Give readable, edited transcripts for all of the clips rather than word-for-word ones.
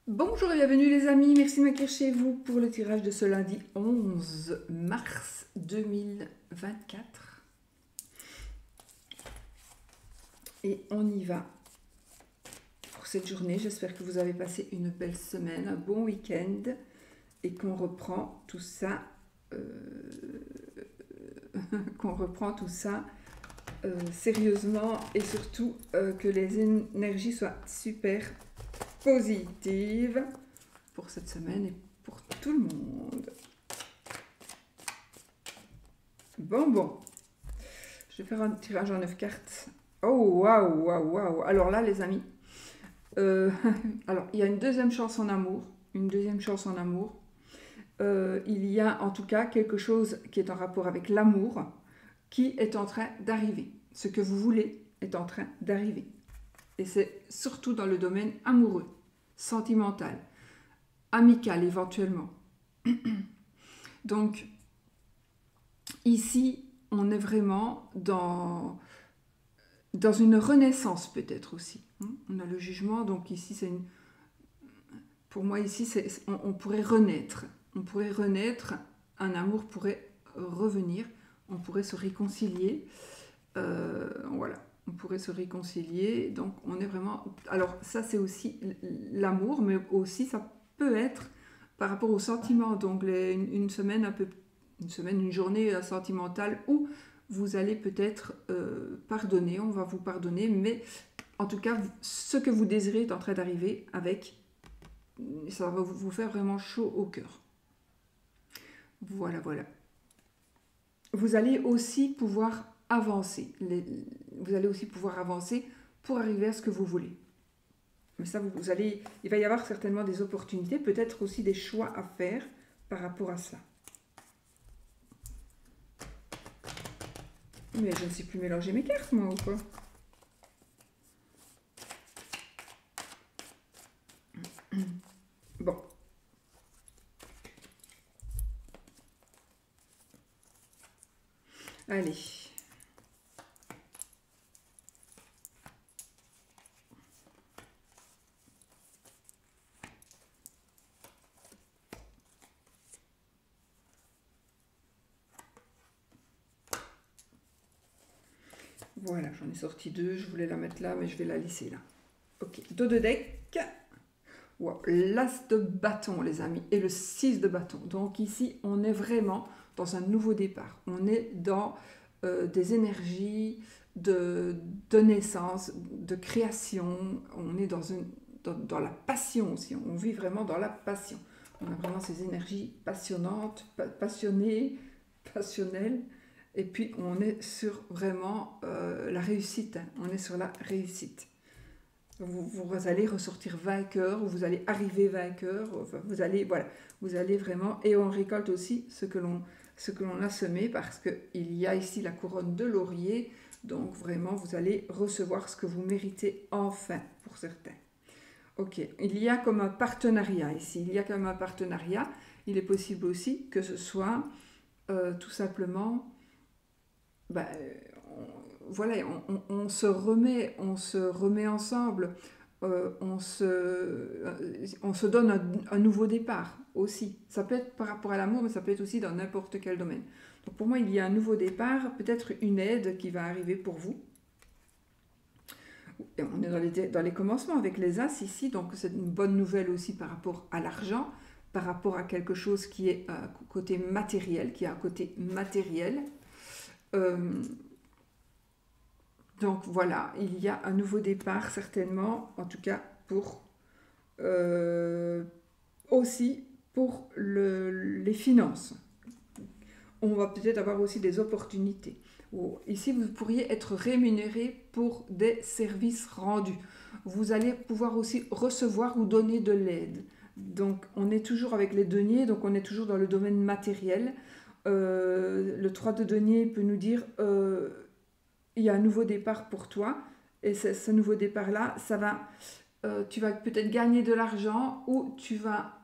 Bonjour et bienvenue les amis, merci de m'accueillir chez vous pour le tirage de ce lundi 11 mars 2024. Et on y va pour cette journée. J'espère que vous avez passé une belle semaine, un bon week-end et qu'on reprend tout ça, sérieusement et surtout que les énergies soient super positives pour cette semaine et pour tout le monde. Bon. Je vais faire un tirage en 9 cartes. Oh, waouh. Alors là, les amis, alors il y a une deuxième chance en amour. Il y a en tout cas quelque chose qui est en rapport avec l'amour qui est en train d'arriver. Ce que vous voulez est en train d'arriver. Et c'est surtout dans le domaine amoureux, sentimental, amical éventuellement. Donc, ici, on est vraiment dans une renaissance peut-être aussi. On a le jugement, donc ici, pour moi, ici, on pourrait renaître. Un amour pourrait revenir, on pourrait se réconcilier. Voilà, on pourrait se réconcilier. Donc, on est vraiment... Alors, ça, c'est aussi l'amour, mais aussi, ça peut être par rapport au sentiment. Donc, une semaine, une journée sentimentale où vous allez peut-être pardonner, on va vous pardonner, mais en tout cas, ce que vous désirez est en train d'arriver avec... Ça va vous faire vraiment chaud au cœur. Voilà. Vous allez aussi pouvoir avancer. Vous allez aussi pouvoir avancer pour arriver à ce que vous voulez. Mais ça, il va y avoir certainement des opportunités, peut-être aussi des choix à faire par rapport à ça. Mais je ne sais plus mélanger mes cartes, moi, ou quoi? Bon. Allez. Voilà, j'en ai sorti deux. Je voulais la mettre là, mais je vais la lisser là. Ok, dos de deck. Wow. L'as de bâton, les amis, et le 6 de bâton. Donc ici, on est vraiment dans un nouveau départ. On est dans des énergies de naissance, de création. On est dans la passion aussi. On vit vraiment dans la passion. On a vraiment ces énergies passionnantes, passionnées, passionnelles. Et puis, on est sur vraiment la réussite. On est sur la réussite. Vous allez ressortir vainqueur, ou vous allez arriver vainqueur, enfin, vous allez vraiment, et on récolte aussi ce que l'on a semé, parce qu'il y a ici la couronne de laurier, donc vraiment vous allez recevoir ce que vous méritez enfin, pour certains. Ok, il y a comme un partenariat ici, il est possible aussi que ce soit tout simplement, voilà, on se remet ensemble, on se donne un nouveau départ aussi. Ça peut être par rapport à l'amour, mais ça peut être aussi dans n'importe quel domaine. Donc pour moi, il y a un nouveau départ, peut-être une aide qui va arriver pour vous. Et on est dans les commencements avec les As ici, donc c'est une bonne nouvelle aussi par rapport à l'argent, par rapport à quelque chose qui est côté matériel, qui a un côté matériel. Donc voilà, il y a un nouveau départ certainement, en tout cas aussi pour les finances. On va peut-être avoir aussi des opportunités. Ici, vous pourriez être rémunéré pour des services rendus. Vous allez pouvoir aussi recevoir ou donner de l'aide. Donc, on est toujours avec les deniers, donc on est toujours dans le domaine matériel. Le 3 de denier peut nous dire il y a un nouveau départ pour toi, et ce nouveau départ-là, tu vas peut-être gagner de l'argent, ou tu vas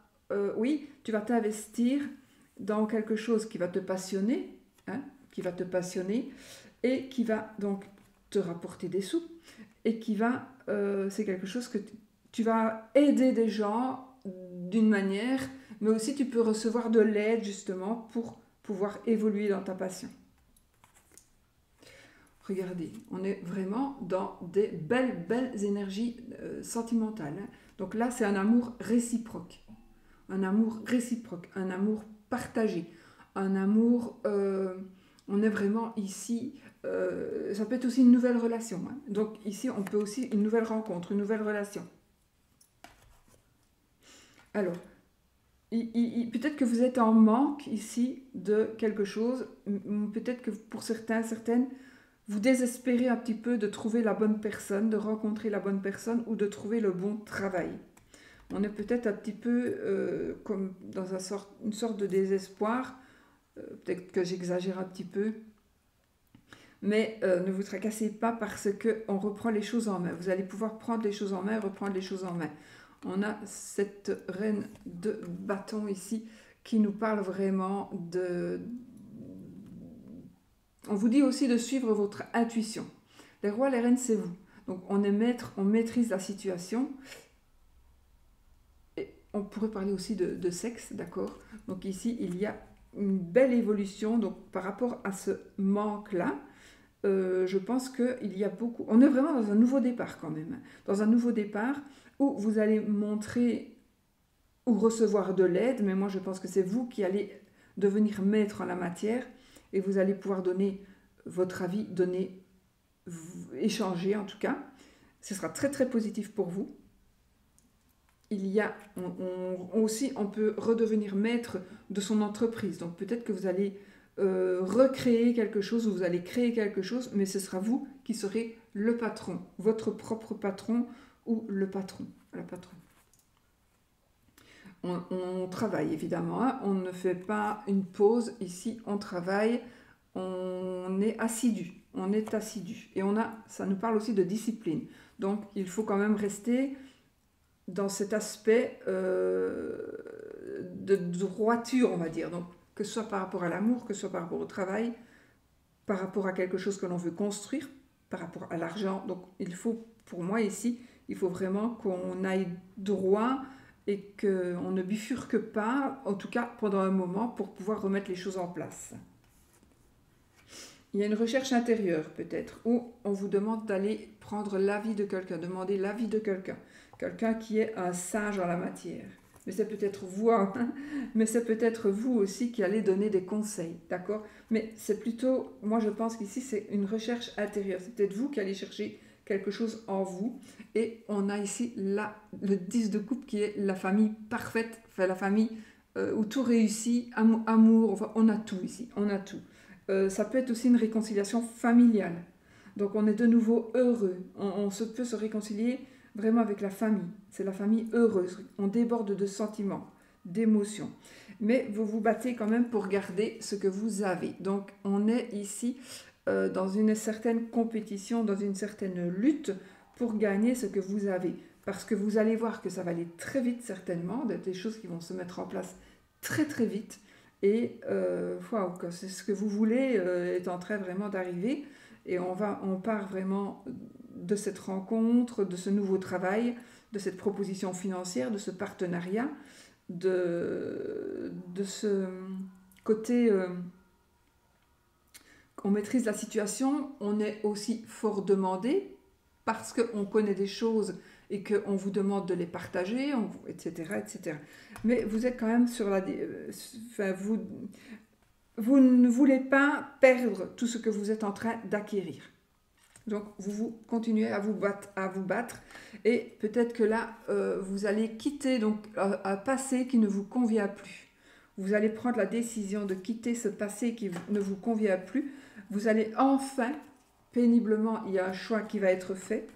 t'investir dans quelque chose qui va te passionner, et qui va donc te rapporter des sous, et c'est quelque chose que tu vas aider des gens d'une manière, mais aussi tu peux recevoir de l'aide justement pour pouvoir évoluer dans ta passion. Regardez, on est vraiment dans des belles énergies sentimentales. Hein. Donc là, c'est un amour réciproque. Un amour réciproque, un amour partagé, un amour... on est vraiment ici... ça peut être aussi une nouvelle relation. Hein. Donc ici, on peut aussi une nouvelle rencontre, une nouvelle relation. Alors, peut-être que vous êtes en manque ici de quelque chose. Peut-être que pour certains, certaines, vous désespérez un petit peu de trouver la bonne personne, de rencontrer la bonne personne ou de trouver le bon travail. On est peut-être un petit peu comme dans une sorte de désespoir. Peut-être que j'exagère un petit peu. Mais ne vous tracassez pas parce qu'on reprend les choses en main. Vous allez pouvoir prendre les choses en main, reprendre les choses en main. On a cette reine de bâton ici qui nous parle vraiment de... On vous dit aussi de suivre votre intuition. Les rois, les reines, c'est vous. Donc on est maître, on maîtrise la situation. Et on pourrait parler aussi de sexe, d'accord? Donc ici, il y a une belle évolution. Donc par rapport à ce manque-là, je pense qu'il y a beaucoup... On est vraiment dans un nouveau départ quand même. Dans un nouveau départ où vous allez montrer ou recevoir de l'aide, mais moi je pense que c'est vous qui allez devenir maître en la matière et vous allez pouvoir donner votre avis, échanger en tout cas. Ce sera très positif pour vous. Il y a aussi, on peut redevenir maître de son entreprise. Donc peut-être que vous allez recréer quelque chose ou vous allez créer quelque chose, mais ce sera vous qui serez le patron, votre propre patron ou le patron, la patronne. On travaille évidemment, hein. On ne fait pas une pause ici, on travaille, on est assidu, et ça nous parle aussi de discipline. Donc il faut quand même rester dans cet aspect de droiture, on va dire. Donc que ce soit par rapport à l'amour, que ce soit par rapport au travail, par rapport à quelque chose que l'on veut construire, par rapport à l'argent. Donc il faut, pour moi ici, il faut vraiment qu'on aille droit et qu'on ne bifurque pas, en tout cas pendant un moment, pour pouvoir remettre les choses en place. Il y a une recherche intérieure peut-être, où on vous demande d'aller prendre l'avis de quelqu'un, demander l'avis de quelqu'un, quelqu'un qui est un sage en la matière. Mais c'est peut-être vous, hein, mais c'est peut-être vous aussi qui allez donner des conseils, d'accord? Mais c'est plutôt, moi je pense qu'ici c'est une recherche intérieure, c'est peut-être vous qui allez chercher quelque chose en vous. Et on a ici le 10 de coupe qui est la famille parfaite, enfin la famille où tout réussit, amour, enfin on a tout ici, on a tout. Ça peut être aussi une réconciliation familiale. Donc on est de nouveau heureux, on peut se réconcilier vraiment avec la famille. C'est la famille heureuse, on déborde de sentiments, d'émotions. Mais vous vous battez quand même pour garder ce que vous avez. Donc on est ici dans une certaine compétition, dans une certaine lutte pour gagner ce que vous avez. Parce que vous allez voir que ça va aller très vite certainement, des choses qui vont se mettre en place très vite. Et c'est ce que vous voulez est en train vraiment d'arriver. Et on part vraiment de cette rencontre, de ce nouveau travail, de cette proposition financière, de ce partenariat, de ce côté... on maîtrise la situation, on est aussi fort demandé parce qu'on connaît des choses et qu'on vous demande de les partager, etc., etc. Mais vous êtes quand même sur la... vous ne voulez pas perdre tout ce que vous êtes en train d'acquérir. Donc, vous continuez à vous battre et peut-être que là, vous allez quitter donc, un passé qui ne vous convient plus. Vous allez prendre la décision de quitter ce passé qui ne vous convient plus. Vous allez enfin, péniblement, il y a un choix qui va être fait.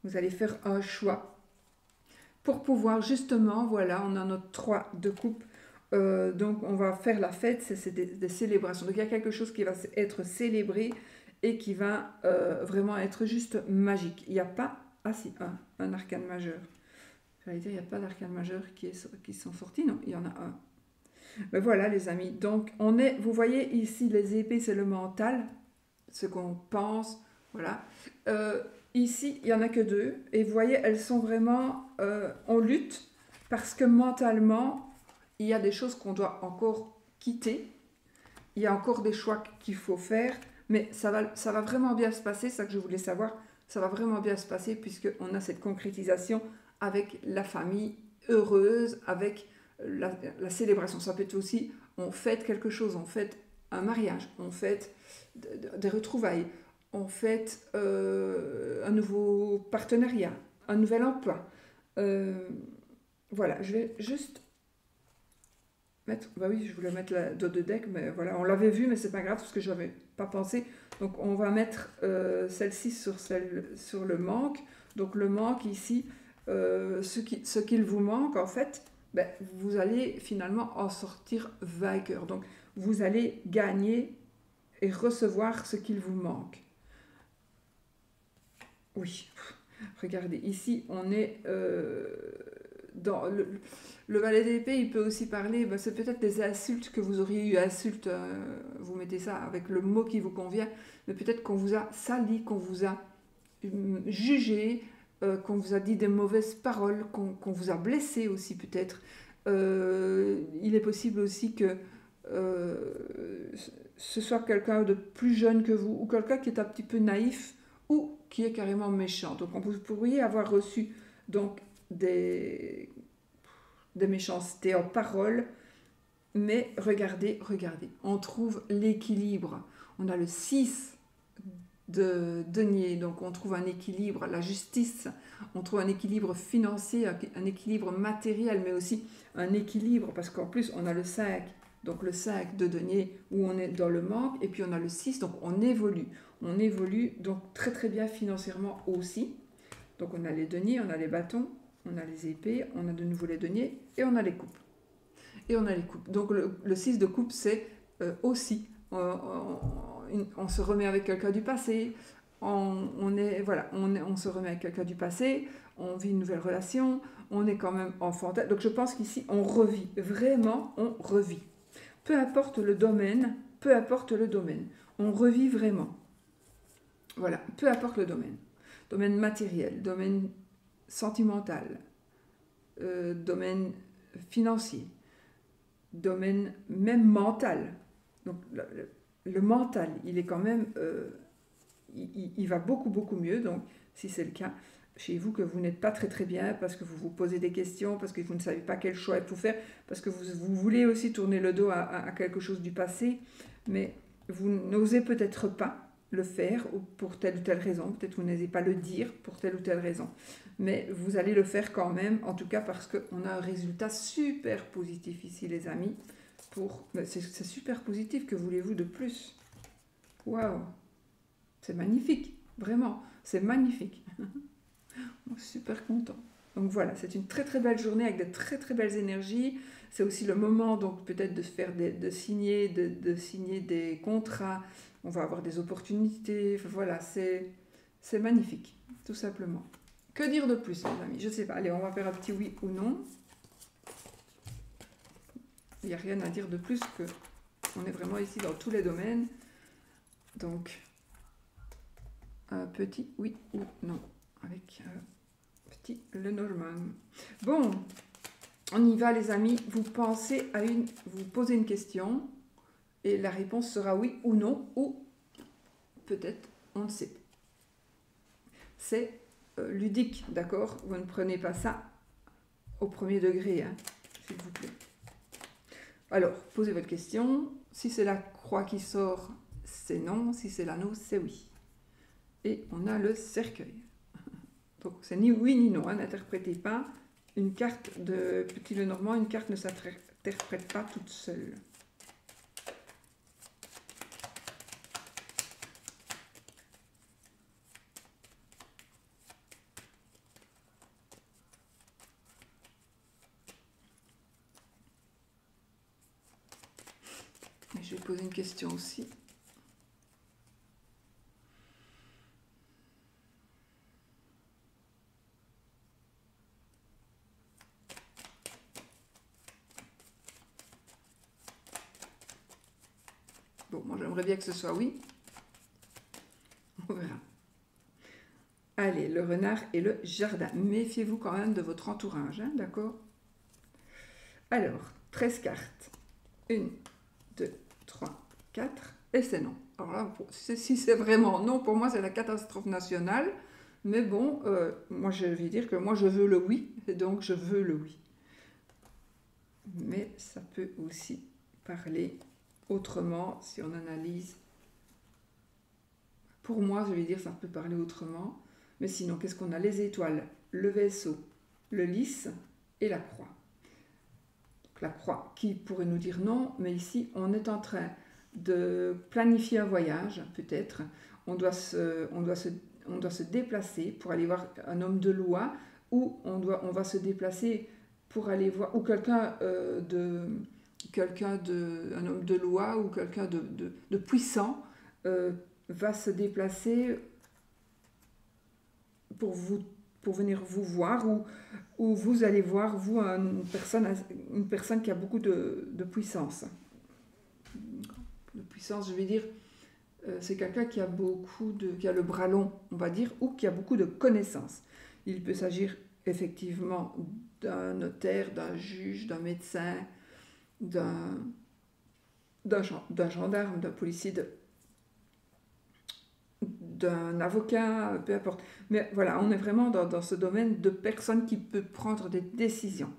Vous allez faire un choix pour pouvoir justement, voilà, on a notre 3 de coupe. Donc, on va faire la fête, c'est des célébrations. Donc, il y a quelque chose qui va être célébré et qui va vraiment être juste magique. Il n'y a pas... Ah si, un arcane majeur. J'allais dire, il n'y a pas d'arcane majeur qui sont sortis. Non, il y en a un. Mais voilà les amis, donc vous voyez ici les épées c'est le mental, ce qu'on pense, voilà. Ici il n'y en a que 2 et vous voyez elles sont vraiment en lutte parce que mentalement, il y a des choses qu'on doit encore quitter, il y a encore des choix qu'il faut faire, mais ça va vraiment bien se passer, c'est ça que je voulais savoir, ça va vraiment bien se passer puisqu'on a cette concrétisation avec la famille heureuse, avec la célébration. Ça peut être aussi, on fête quelque chose, on fête un mariage, on fête des retrouvailles, on fête un nouveau partenariat, un nouvel emploi. Voilà, je vais juste mettre, bah oui, je voulais mettre la dos de deck, mais voilà, on l'avait vu, mais c'est pas grave parce que j'avais pas pensé. Donc on va mettre celle-ci sur le manque. Donc le manque ici, ce qu'il vous manque en fait, ben, vous allez finalement en sortir vainqueur. Donc vous allez gagner et recevoir ce qu'il vous manque. Oui, regardez, ici on est dans le valet d'épée, il peut aussi parler, ben, c'est peut-être des insultes que vous auriez eu, insultes, vous mettez ça avec le mot qui vous convient, mais peut-être qu'on vous a sali, qu'on vous a jugé, qu'on vous a dit des mauvaises paroles, qu'on vous a blessé aussi peut-être. Il est possible aussi que ce soit quelqu'un de plus jeune que vous, ou quelqu'un qui est un petit peu naïf, ou qui est carrément méchant. Donc vous pourriez avoir reçu donc des méchancetés en parole, mais regardez, on trouve l'équilibre. On a le 6 de denier, donc on trouve un équilibre, la justice, on trouve un équilibre financier, un équilibre matériel, mais aussi un équilibre, parce qu'en plus on a le 5, donc le 5 de denier où on est dans le manque, et puis on a le 6, donc on évolue donc très très bien financièrement aussi. Donc on a les deniers, on a les bâtons, on a les épées, on a de nouveau les deniers, et on a les coupes. Donc le 6 de coupe, c'est aussi, on se remet avec quelqu'un du passé, on se remet avec quelqu'un du passé, on vit une nouvelle relation, on est quand même enfantin. Donc je pense qu'ici, on revit, vraiment, on revit. Peu importe le domaine, on revit vraiment. Voilà, peu importe le domaine. Domaine matériel, domaine sentimental, domaine financier, domaine même mental. Donc le mental, il est quand même, il va beaucoup mieux. Donc si c'est le cas chez vous, que vous n'êtes pas très bien, parce que vous vous posez des questions, parce que vous ne savez pas quel choix il faut faire, parce que vous voulez aussi tourner le dos à quelque chose du passé, mais vous n'osez peut-être pas le faire pour telle ou telle raison, peut-être vous n'osez pas le dire pour telle ou telle raison, mais vous allez le faire quand même, en tout cas parce qu'on a un résultat super positif ici les amis. C'est super positif, que voulez-vous de plus? Waouh, c'est magnifique, vraiment, c'est magnifique. Je suis super content. Donc voilà, c'est une très belle journée avec de très belles énergies. C'est aussi le moment donc peut-être de faire de signer des contrats. On va avoir des opportunités. Enfin, voilà, c'est magnifique, tout simplement. Que dire de plus, les amis? Je ne sais pas. Allez, on va faire un petit oui ou non. Il n'y a rien à dire de plus que on est vraiment ici dans tous les domaines. Donc, un petit oui ou non avec petit Lenormand. Bon, on y va les amis. Vous posez une question et la réponse sera oui ou non, ou peut-être on ne sait pas. C'est ludique, d'accord? Vous ne prenez pas ça au premier degré, hein, s'il vous plaît. Alors, posez votre question. Si c'est la croix qui sort, c'est non. Si c'est l'anneau, c'est oui. Et on a le cercueil. Donc, c'est ni oui ni non. Hein, n'interprétez pas une carte de Petit Lenormand. Une carte ne s'interprète pas toute seule. Et je vais poser une question aussi. Bon, moi j'aimerais bien que ce soit oui. On verra. Allez, le renard et le jardin. Méfiez-vous quand même de votre entourage, hein, d'accord? Alors, 13 cartes. 1, 2, 3, 4. Et c'est non. Alors là, si c'est vraiment non, pour moi, c'est la catastrophe nationale. Mais bon, moi, je vais dire que moi, je veux le oui. Et donc, je veux le oui. Mais ça peut aussi parler autrement si on analyse. Pour moi, je vais dire ça peut parler autrement. Mais sinon, qu'est-ce qu'on a? Les étoiles, le vaisseau, le lys et la croix. Donc, la croix qui pourrait nous dire non, mais ici, on est en train de planifier un voyage, peut-être. On doit se déplacer pour aller voir un homme de loi, ou on va se déplacer pour aller voir, ou un homme de loi ou quelqu'un de puissant va se déplacer pour venir vous voir, ou vous allez voir, vous, une personne qui a beaucoup de puissance. De puissance, je vais dire, c'est quelqu'un qui a qui a le bras long, on va dire, ou qui a beaucoup de connaissances. Il peut s'agir effectivement d'un notaire, d'un juge, d'un médecin, d'un gendarme, d'un policier, d'un avocat, peu importe. Mais voilà, on est vraiment dans ce domaine de personne qui peut prendre des décisions.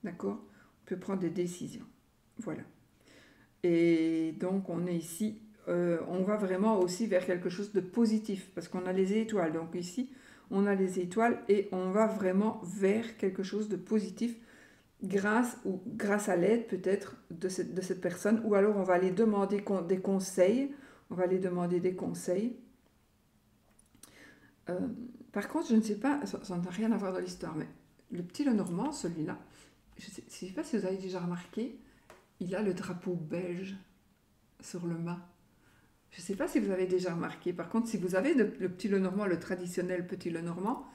D'accord? On peut prendre des décisions. Voilà. Et donc, on est ici, on va vraiment aussi vers quelque chose de positif, parce qu'on a les étoiles. Donc ici, on a les étoiles et on va vraiment vers quelque chose de positif grâce à l'aide peut-être de cette personne, ou alors on va aller demander des conseils. On va aller demander des conseils. Par contre, je ne sais pas, ça n'a rien à voir dans l'histoire, mais le petit Lenormand, celui-là, je ne sais pas si vous avez déjà remarqué, il a le drapeau belge sur le mât. Je ne sais pas si vous avez déjà remarqué. Par contre, si vous avez le petit Lenormand, le traditionnel petit Lenormand,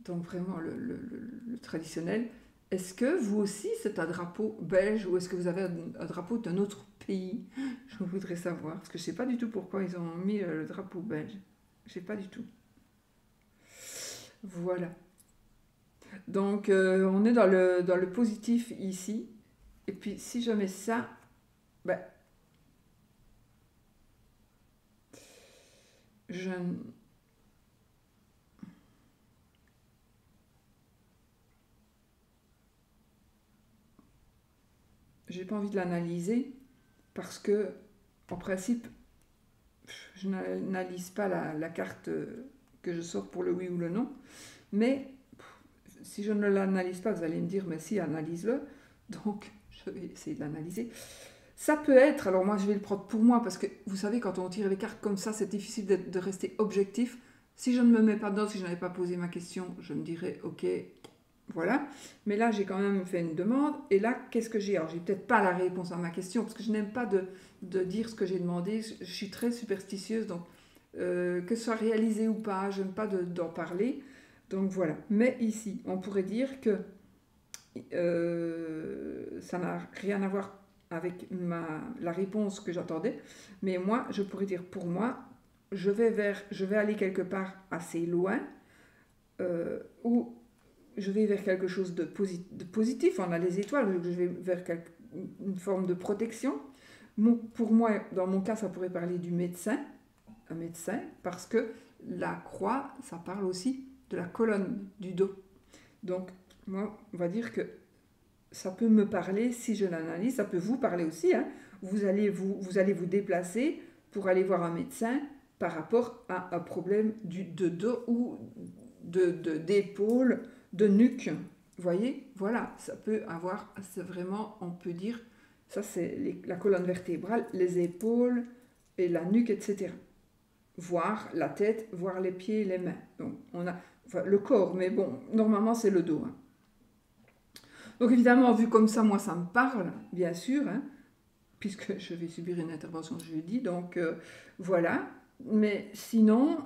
donc vraiment le traditionnel, est-ce que vous aussi c'est un drapeau belge, ou est-ce que vous avez un drapeau d'un autre pays? Je voudrais savoir, parce que je ne sais pas du tout pourquoi ils ont mis le drapeau belge. Je ne sais pas du tout. Voilà. Donc, on est dans le positif ici. Et puis, si je mets ça, ben, je... J'ai pas envie de l'analyser parce que, en principe, je n'analyse pas la carte que je sors pour le oui ou le non. Mais si je ne l'analyse pas, vous allez me dire, mais si, analyse-le. Donc, je vais essayer de l'analyser. Ça peut être, alors moi je vais le prendre pour moi, parce que vous savez, quand on tire les cartes comme ça, c'est difficile de rester objectif. Si je ne me mets pas dedans, si je n'avais pas posé ma question, je me dirais, ok, voilà. Mais là, j'ai quand même fait une demande. Et là, qu'est-ce que j'ai? Alors, j'ai peut-être pas la réponse à ma question, parce que je n'aime pas de dire ce que j'ai demandé. Je suis très superstitieuse, donc que ce soit réalisé ou pas, je n'aime pas d'en parler. Donc voilà. Mais ici, on pourrait dire que ça n'a rien à voir avec la réponse que j'attendais. Mais moi, je pourrais dire pour moi, je vais aller quelque part assez loin, où je vais vers quelque chose de positif. On a les étoiles, je vais vers une forme de protection. Pour moi, dans mon cas, ça pourrait parler du médecin, un médecin, parce que la croix, ça parle aussi de la colonne du dos. Donc, moi, on va dire que ça peut me parler, si je l'analyse, ça peut vous parler aussi. Hein. Vous allez vous déplacer pour aller voir un médecin par rapport à un problème de dos ou d'épaule, de nuque. Vous voyez, voilà, ça peut avoir, c'est vraiment, on peut dire, ça c'est la colonne vertébrale, les épaules et la nuque, etc. Voir la tête, voir les pieds et les mains. Donc on a le corps, mais bon, normalement c'est le dos. Hein. Donc évidemment, vu comme ça, moi ça me parle, bien sûr, hein, puisque je vais subir une intervention jeudi, donc voilà. Mais sinon,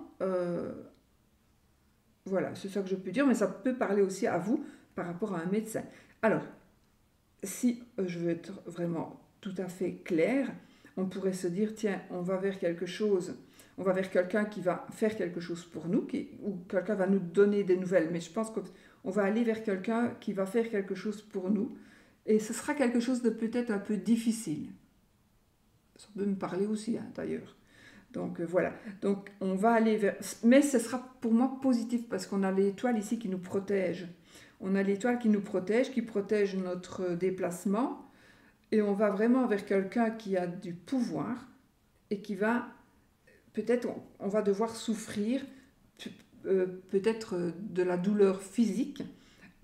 voilà, c'est ça que je peux dire, mais ça peut parler aussi à vous par rapport à un médecin. Alors, si je veux être vraiment tout à fait claire, on pourrait se dire, tiens, on va vers quelque chose, on va vers quelqu'un qui va faire quelque chose pour nous, ou quelqu'un va nous donner des nouvelles, mais je pense qu'on va aller vers quelqu'un qui va faire quelque chose pour nous, Et ce sera quelque chose de peut-être un peu difficile. Ça peut me parler aussi, hein, d'ailleurs. Donc voilà, donc on va aller vers... Mais ce sera pour moi positif parce qu'on a l'étoile ici qui nous protège. On a l'étoile qui protège notre déplacement. Et on va vraiment vers quelqu'un qui a du pouvoir et qui va... Peut-être on va devoir souffrir peut-être de la douleur physique,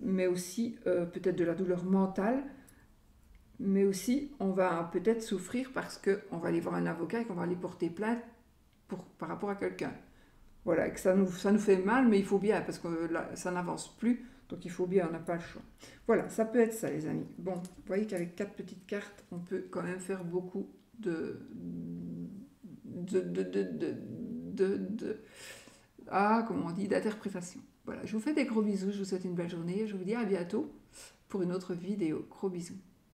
mais aussi peut-être de la douleur mentale. Mais aussi, on va peut-être souffrir parce qu'on va aller voir un avocat et qu'on va aller porter plainte par rapport à quelqu'un. Voilà, que ça nous fait mal, mais il faut bien, parce que là, ça n'avance plus, donc il faut bien, on n'a pas le choix. Voilà, ça peut être ça, les amis. Bon, vous voyez qu'avec 4 petites cartes, on peut quand même faire beaucoup comment on dit, d'interprétation. Voilà, je vous fais des gros bisous, je vous souhaite une belle journée, je vous dis à bientôt pour une autre vidéo. Gros bisous.